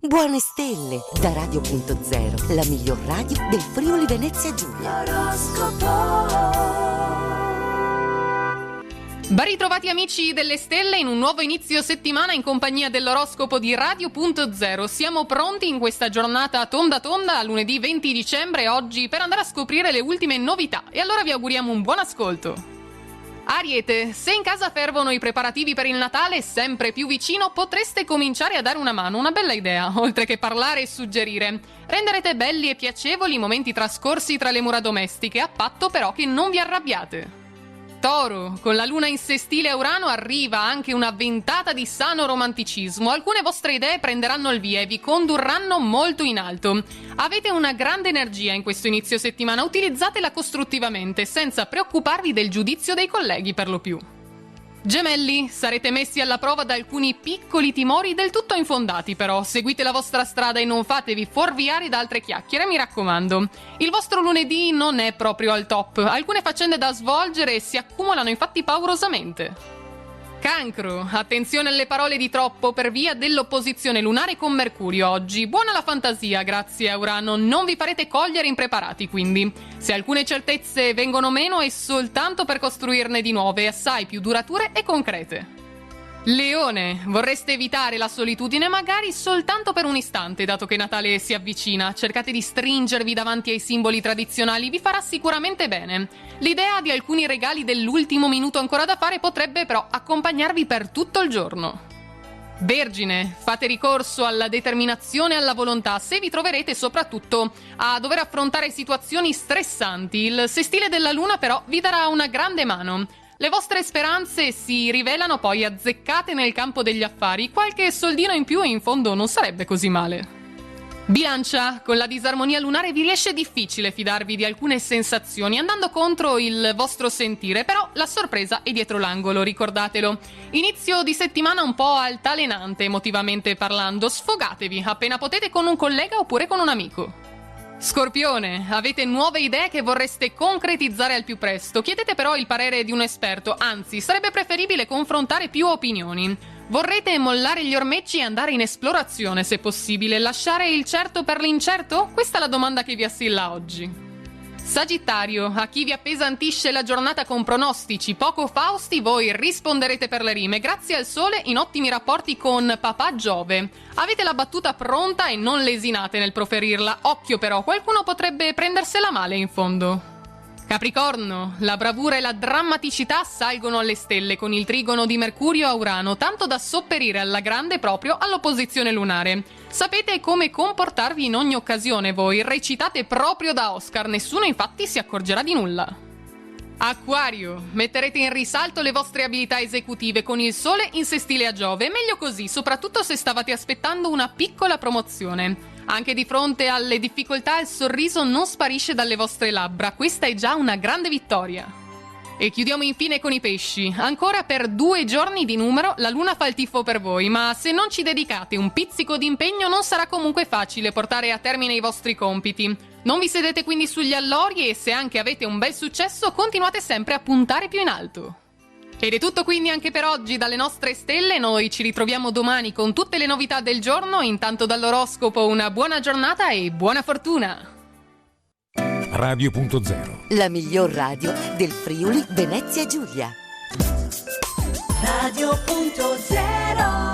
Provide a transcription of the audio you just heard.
Buone stelle da Radio.0, la miglior radio del Friuli Venezia Giulia. Ben ritrovati amici delle stelle in un nuovo inizio settimana in compagnia dell'oroscopo di Radio.0. Siamo pronti in questa giornata tonda tonda, lunedì 20 dicembre oggi, per andare a scoprire le ultime novità. E allora vi auguriamo un buon ascolto. Ariete, se in casa fervono i preparativi per il Natale, sempre più vicino potreste cominciare a dare una mano, una bella idea, oltre che parlare e suggerire. Renderete belli e piacevoli i momenti trascorsi tra le mura domestiche, a patto però che non vi arrabbiate. Toro, con la luna in sestile a Urano arriva anche una ventata di sano romanticismo. Alcune vostre idee prenderanno il via e vi condurranno molto in alto. Avete una grande energia in questo inizio settimana, utilizzatela costruttivamente, senza preoccuparvi del giudizio dei colleghi per lo più. Gemelli, sarete messi alla prova da alcuni piccoli timori del tutto infondati però. Seguite la vostra strada e non fatevi fuorviare da altre chiacchiere, mi raccomando. Il vostro lunedì non è proprio al top. Alcune faccende da svolgere si accumulano infatti paurosamente. Cancro, attenzione alle parole di troppo per via dell'opposizione lunare con Mercurio oggi. Buona la fantasia, grazie a Urano, non vi farete cogliere impreparati quindi. Se alcune certezze vengono meno è soltanto per costruirne di nuove, assai più durature e concrete. Leone, vorreste evitare la solitudine magari soltanto per un istante, dato che Natale si avvicina. Cercate di stringervi davanti ai simboli tradizionali, vi farà sicuramente bene. L'idea di alcuni regali dell'ultimo minuto ancora da fare potrebbe però accompagnarvi per tutto il giorno. Vergine, fate ricorso alla determinazione e alla volontà se vi troverete soprattutto a dover affrontare situazioni stressanti. Il sestile della luna però vi darà una grande mano. Le vostre speranze si rivelano poi azzeccate nel campo degli affari, qualche soldino in più in fondo non sarebbe così male. Bilancia, con la disarmonia lunare vi riesce difficile fidarvi di alcune sensazioni andando contro il vostro sentire, però la sorpresa è dietro l'angolo, ricordatelo. Inizio di settimana un po' altalenante emotivamente parlando, sfogatevi appena potete con un collega oppure con un amico. Scorpione, avete nuove idee che vorreste concretizzare al più presto, chiedete però il parere di un esperto, anzi sarebbe preferibile confrontare più opinioni. Vorrete mollare gli ormeggi e andare in esplorazione se possibile, lasciare il certo per l'incerto? Questa è la domanda che vi assilla oggi. Sagittario, a chi vi appesantisce la giornata con pronostici poco fausti, voi risponderete per le rime grazie al sole in ottimi rapporti con papà Giove. Avete la battuta pronta e non lesinate nel proferirla, occhio però, qualcuno potrebbe prendersela male in fondo. Capricorno, la bravura e la drammaticità salgono alle stelle con il trigono di Mercurio a Urano, tanto da sopperire alla grande proprio all'opposizione lunare. Sapete come comportarvi in ogni occasione voi, recitate proprio da Oscar, nessuno infatti si accorgerà di nulla. Acquario, metterete in risalto le vostre abilità esecutive con il sole in sestile a Giove, meglio così, soprattutto se stavate aspettando una piccola promozione. Anche di fronte alle difficoltà il sorriso non sparisce dalle vostre labbra, questa è già una grande vittoria. E chiudiamo infine con i pesci. Ancora per 2 giorni di numero la luna fa il tifo per voi, ma se non ci dedicate un pizzico di impegno non sarà comunque facile portare a termine i vostri compiti. Non vi sedete quindi sugli allori e se anche avete un bel successo continuate sempre a puntare più in alto. Ed è tutto quindi anche per oggi dalle nostre stelle, noi ci ritroviamo domani con tutte le novità del giorno, intanto dall'oroscopo una buona giornata e buona fortuna! Radio.0, la miglior radio del Friuli Venezia Giulia. Radio.0